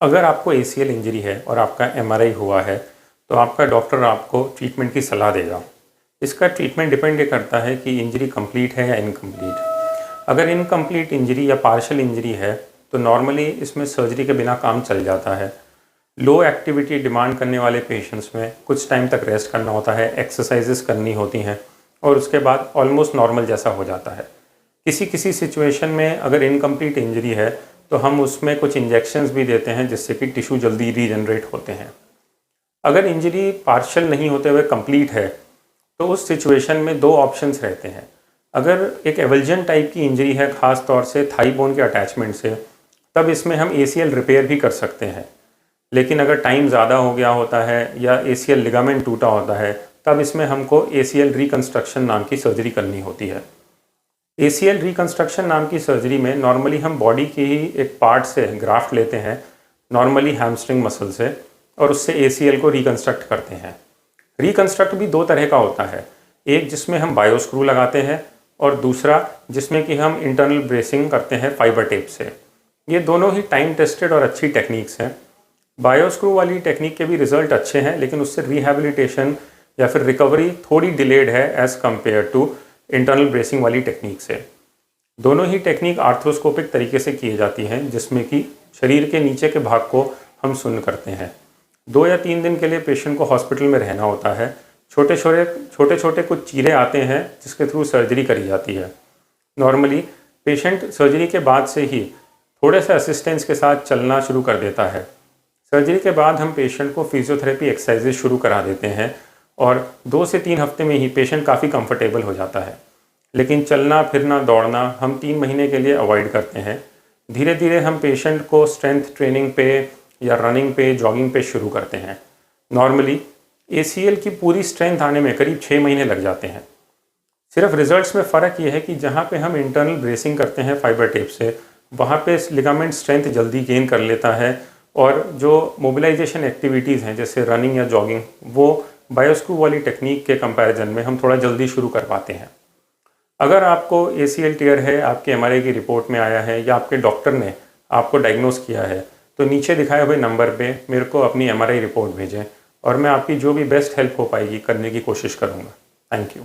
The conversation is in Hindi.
अगर आपको एसीएल इंजरी है और आपका एमआरआई हुआ है तो आपका डॉक्टर आपको ट्रीटमेंट की सलाह देगा। इसका ट्रीटमेंट डिपेंड ये करता है कि इंजरी कंप्लीट है या इनकम्प्लीट। अगर इनकम्प्लीट इंजरी या पार्शियल इंजरी है तो नॉर्मली इसमें सर्जरी के बिना काम चल जाता है। लो एक्टिविटी डिमांड करने वाले पेशेंट्स में कुछ टाइम तक रेस्ट करना होता है, एक्सरसाइजेस करनी होती हैं और उसके बाद ऑलमोस्ट नॉर्मल जैसा हो जाता है। किसी किसी सिचुएशन में अगर इनकम्प्लीट इंजरी है तो हम उसमें कुछ इंजेक्शंस भी देते हैं जिससे कि टिश्यू जल्दी रीजनरेट होते हैं। अगर इंजरी पार्शियल नहीं होते हुए कंप्लीट है तो उस सिचुएशन में दो ऑप्शंस रहते हैं। अगर एक एवल्जन टाइप की इंजरी है, ख़ास तौर से थाई बोन के अटैचमेंट से, तब इसमें हम एसीएल रिपेयर भी कर सकते हैं। लेकिन अगर टाइम ज़्यादा हो गया होता है या एसीएल लिगामेंट टूटा होता है तब इसमें हमको एसीएल रिकंस्ट्रक्शन नाम की सर्जरी करनी होती है। एसीएल रिकंस्ट्रक्शन नाम की सर्जरी में नॉर्मली हम बॉडी के ही एक पार्ट से ग्राफ्ट लेते हैं, नॉर्मली हैमस्ट्रिंग मसल से, और उससे एसीएल को रिकंस्ट्रक्ट करते हैं। रिकंस्ट्रक्ट भी दो तरह का होता है, एक जिसमें हम बायोस्क्रू लगाते हैं और दूसरा जिसमें कि हम इंटरनल ब्रेसिंग करते हैं फाइबर टेप से। ये दोनों ही टाइम टेस्टेड और अच्छी टेक्निक्स हैं। बायोस्क्रू वाली टेक्निक के भी रिजल्ट अच्छे हैं लेकिन उससे रिहैबिलिटेशन या फिर रिकवरी थोड़ी डिलेड है as compared to internal bracing वाली टेक्निक से। दोनों ही टेक्निक आर्थ्रोस्कोपिक तरीके से की जाती हैं जिसमें कि शरीर के नीचे के भाग को हम सुन्न करते हैं। 2 या 3 दिन के लिए पेशेंट को हॉस्पिटल में रहना होता है। छोटे छोटे कुछ चीरे आते हैं जिसके थ्रू सर्जरी करी जाती है। नॉर्मली पेशेंट सर्जरी के बाद से ही थोड़े से असिस्टेंस के साथ चलना शुरू कर देता है। सर्जरी के बाद हम पेशेंट को फिजियोथेरेपी एक्सरसाइजेज शुरू करा देते हैं और 2 से 3 हफ्ते में ही पेशेंट काफ़ी कंफर्टेबल हो जाता है। लेकिन चलना फिरना दौड़ना हम 3 महीने के लिए अवॉइड करते हैं। धीरे धीरे हम पेशेंट को स्ट्रेंथ ट्रेनिंग पे या रनिंग पे, जॉगिंग पे शुरू करते हैं। नॉर्मली एसीएल की पूरी स्ट्रेंथ आने में करीब 6 महीने लग जाते हैं। सिर्फ रिजल्ट्स में फ़र्क ये है कि जहाँ पे हम इंटरनल ब्रेसिंग करते हैं फाइबर टेप से, वहाँ पे लिगामेंट स्ट्रेंथ जल्दी गेन कर लेता है और जो मोबिलाइजेशन एक्टिविटीज़ हैं जैसे रनिंग या जॉगिंग, वो बायोस्क्रू वाली टेक्निक के कंपैरिजन में हम थोड़ा जल्दी शुरू कर पाते हैं। अगर आपको एसीएल टियर है, आपके एमआरआई की रिपोर्ट में आया है या आपके डॉक्टर ने आपको डायग्नोस किया है तो नीचे दिखाए हुए नंबर पे मेरे को अपनी एमआरआई रिपोर्ट भेजें और मैं आपकी जो भी बेस्ट हेल्प हो पाएगी करने की कोशिश करूँगा। Thank you.